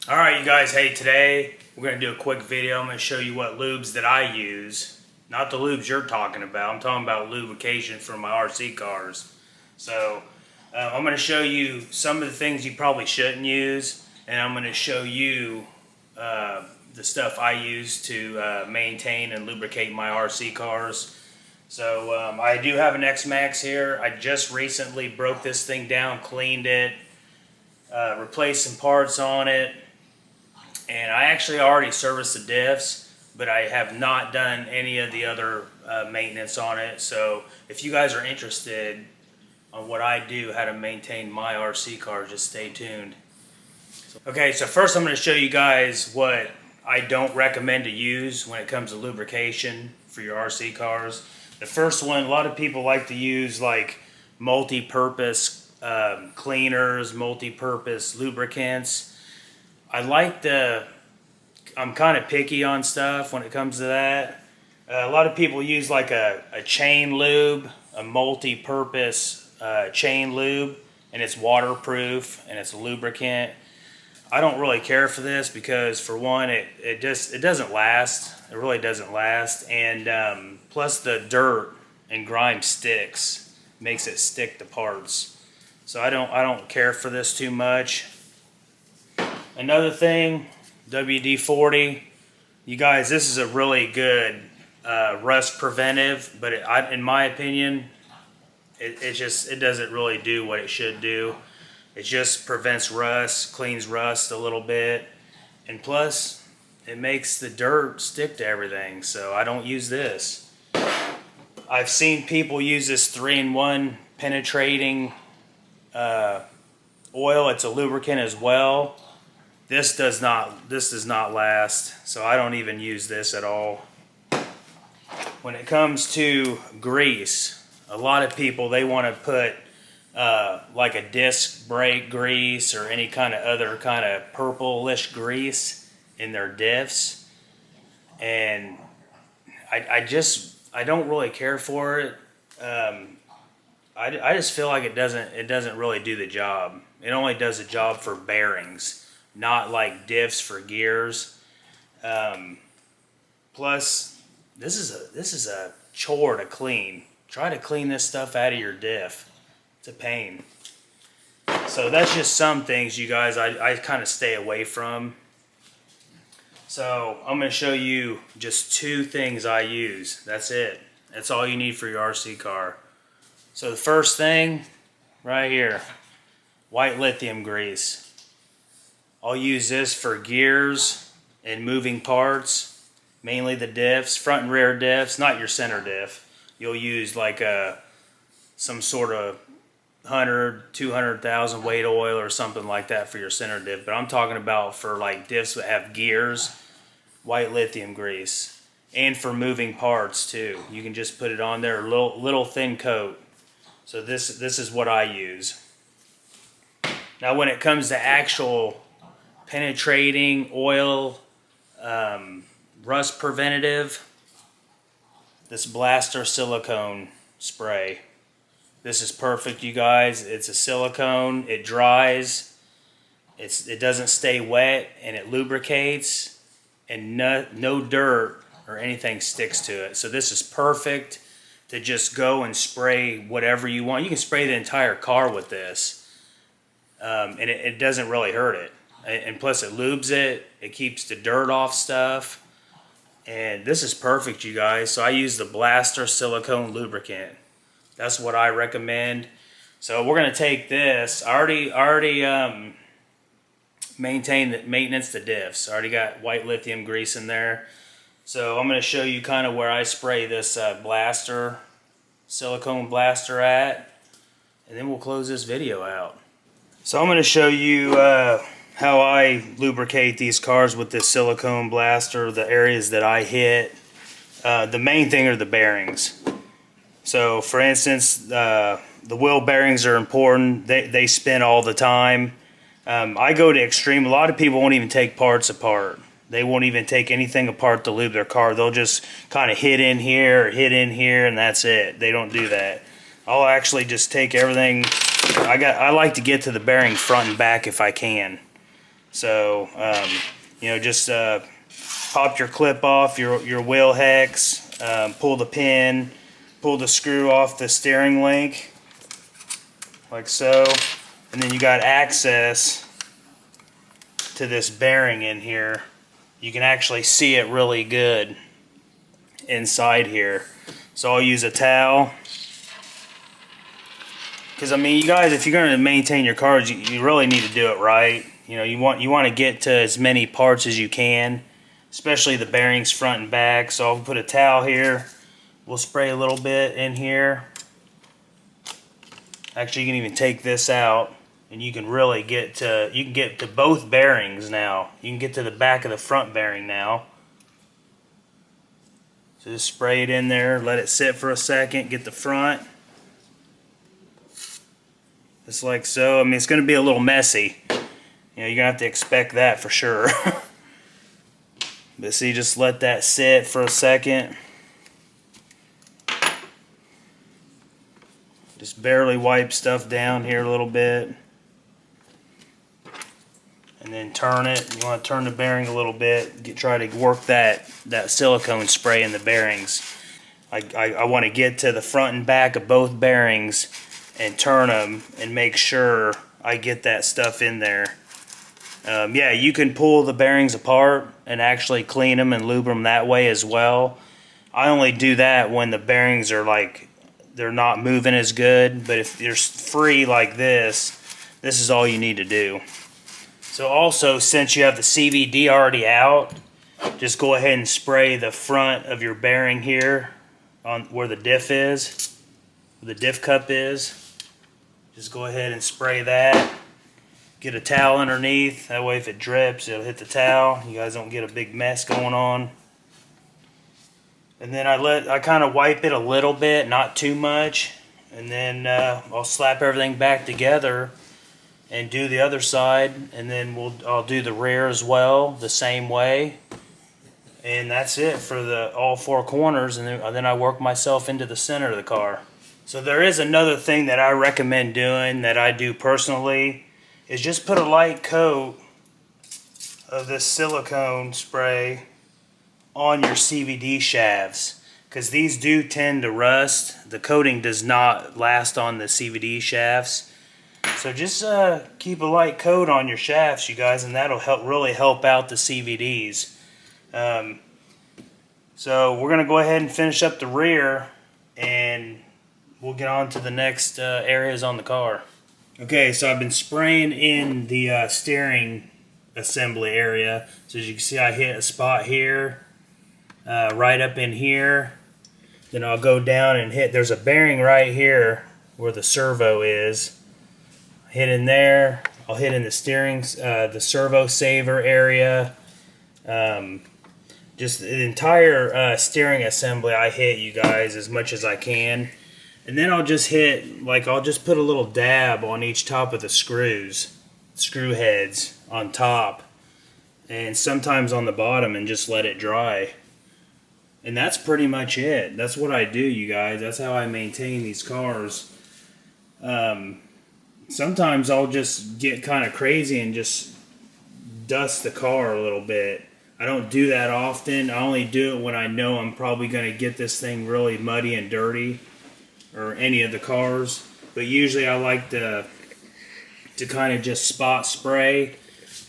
Alright, you guys, hey, today we're going to do a quick video. I'm going to show you what lubes that I use. Not the lubes you're talking about. I'm talking about lubrication for my RC cars. So, I'm going to show you some of the things you probably shouldn't use, and I'm going to show you the stuff I use to maintain and lubricate my RC cars. So, I do have an X-Max here. I just recently broke this thing down, cleaned it, replaced some parts on it. And I actually already serviced the diffs, but I have not done any of the other maintenance on it. So if you guys are interested on what I do, how to maintain my RC car, just stay tuned. Okay, so first I'm going to show you guys what I don't recommend to use when it comes to lubrication for your RC cars. The first one, a lot of people like to use like multi-purpose cleaners, multi-purpose lubricants. I'm kind of picky on stuff when it comes to that. A lot of people use like a chain lube, a multi-purpose chain lube, and it's waterproof and it's a lubricant. I don't really care for this because, for one, it doesn't last. It really doesn't last, and plus the dirt and grime sticks, makes it stick to parts. So I don't care for this too much. Another thing, WD-40. You guys, this is a really good rust preventive, but in my opinion, it doesn't really do what it should do. It just prevents rust, cleans rust a little bit, and plus, it makes the dirt stick to everything, so I don't use this. I've seen people use this 3-in-1 penetrating oil. It's a lubricant as well. This does not last, so I don't even use this at all. When it comes to grease, a lot of people, they want to put like a disc brake grease or any kind of other kind of purplish grease in their diffs, and I don't really care for it. I just feel like it doesn't really do the job. It only does the job for bearings, not like diffs for gears. Plus, this is a chore to clean. Try to clean this stuff out of your diff. It's a pain. So that's just some things, you guys, I kind of stay away from. So I'm going to show you just 2 things I use. That's it. That's all you need for your RC car. So the first thing, right here, white lithium grease. I'll use this for gears and moving parts, mainly the diffs, front and rear diffs, not your center diff. You'll use like some sort of 100, 200,000 weight oil or something like that for your center diff. But I'm talking about for like diffs that have gears, white lithium grease. And for moving parts too. You can just put it on there, a little thin coat. So this is what I use. Now when it comes to actual penetrating oil, rust preventative, this Blaster silicone spray. This is perfect, you guys. It's a silicone, it dries, it doesn't stay wet, and it lubricates, and no dirt or anything sticks to it. So this is perfect to just go and spray whatever you want. You can spray the entire car with this, and it doesn't really hurt it. And plus it lubes it, it keeps the dirt off stuff, and this is perfect, you guys. So I use the Blaster silicone lubricant. That's what I recommend. So we're going to take this. I already maintained the maintenance the diffs. I already got white lithium grease in there. So I'm going to show you kind of where I spray this Blaster, silicone Blaster at, and then we'll close this video out. So I'm going to show you how I lubricate these cars with this silicone Blaster, the areas that I hit. The main thing are the bearings. So for instance, the wheel bearings are important. They spin all the time. I go to extreme. A lot of people won't even take parts apart. They won't even take anything apart to lube their car. They'll just kind of hit in here, and that's it. They don't do that. I'll actually just take everything. I like to get to the bearing front and back if I can. So you know, just pop your clip off your wheel hex, pull the pin, pull the screw off the steering link like so, and then you got access to this bearing in here. You can actually see it really good inside here. So I'll use a towel, because I mean, you guys, if you're going to maintain your cars, you really need to do it right. You know, you want to get to as many parts as you can, especially the bearings front and back. So I'll put a towel here. We'll spray a little bit in here. Actually, you can even take this out, and you can really get to both bearings now. You can get to the back of the front bearing now. So just spray it in there, let it sit for a second, get the front. Just like so. I mean, it's going to be a little messy. You know, you're going to have to expect that for sure. But see, just let that sit for a second. Just barely wipe stuff down here a little bit. And then turn it. You want to turn the bearing a little bit. Try to work that silicone spray in the bearings. I want to get to the front and back of both bearings and turn them and make sure I get that stuff in there. Yeah, you can pull the bearings apart and actually clean them and lube them that way as well. I only do that when the bearings are like, they're not moving as good. But if they're free like this is all you need to do. So also, since you have the CVD already out, just go ahead and spray the front of your bearing here on where the diff is, where the diff cup is. Just go ahead and spray that. Get a towel underneath. That way if it drips, it'll hit the towel. You guys don't get a big mess going on. And then I kind of wipe it a little bit, not too much. And then I'll slap everything back together and do the other side, and then I'll do the rear as well the same way, and that's it for all four corners, and then I work myself into the center of the car. So there is another thing that I recommend doing that I do personally, is just put a light coat of this silicone spray on your CVD shafts, because these do tend to rust. The coating does not last on the CVD shafts. So just keep a light coat on your shafts, you guys, and that'll really help out the CVDs. So we're going to go ahead and finish up the rear, and we'll get on to the next areas on the car. Okay, so I've been spraying in the steering assembly area. So as you can see, I hit a spot here, right up in here. Then I'll go down and there's a bearing right here where the servo is. Hit in there. I'll hit in the steering, the servo saver area. Just the entire steering assembly I hit, you guys, as much as I can. And then I'll just I'll just put a little dab on each top of the screw heads on top. And sometimes on the bottom, and just let it dry. And that's pretty much it. That's what I do, you guys. That's how I maintain these cars. Sometimes I'll just get kind of crazy and just dust the car a little bit. I don't do that often. I only do it when I know I'm probably going to get this thing really muddy and dirty, or any of the cars. But usually I like to kind of just spot spray.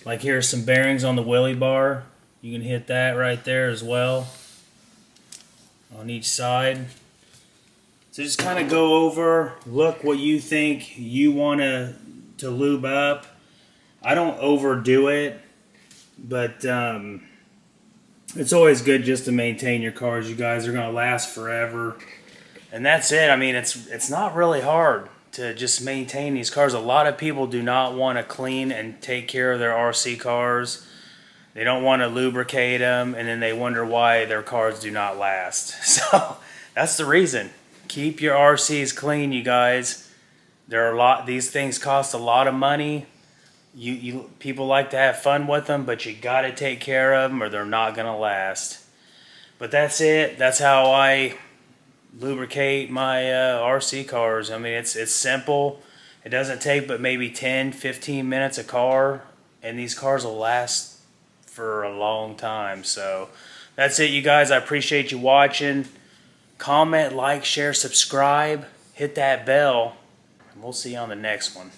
Like here's some bearings on the wheelie bar. You can hit that right there as well on each side. So just kind of go over, look what you think you want to lube up. I don't overdo it, but it's always good just to maintain your cars. You guys are going to last forever. And that's it. I mean, it's not really hard to just maintain these cars. A lot of people do not want to clean and take care of their RC cars. They don't want to lubricate them, and then they wonder why their cars do not last. So that's the reason. Keep your RCs clean, you guys. These things cost a lot of money. People like to have fun with them, but you got to take care of them or they're not going to last. But that's it. That's how I lubricate my RC cars. I mean, it's simple. It doesn't take but maybe 10-15 minutes a car, and these cars will last for a long time. So that's it, you guys. I appreciate you watching. Comment, like, share, subscribe, hit that bell, and we'll see you on the next one.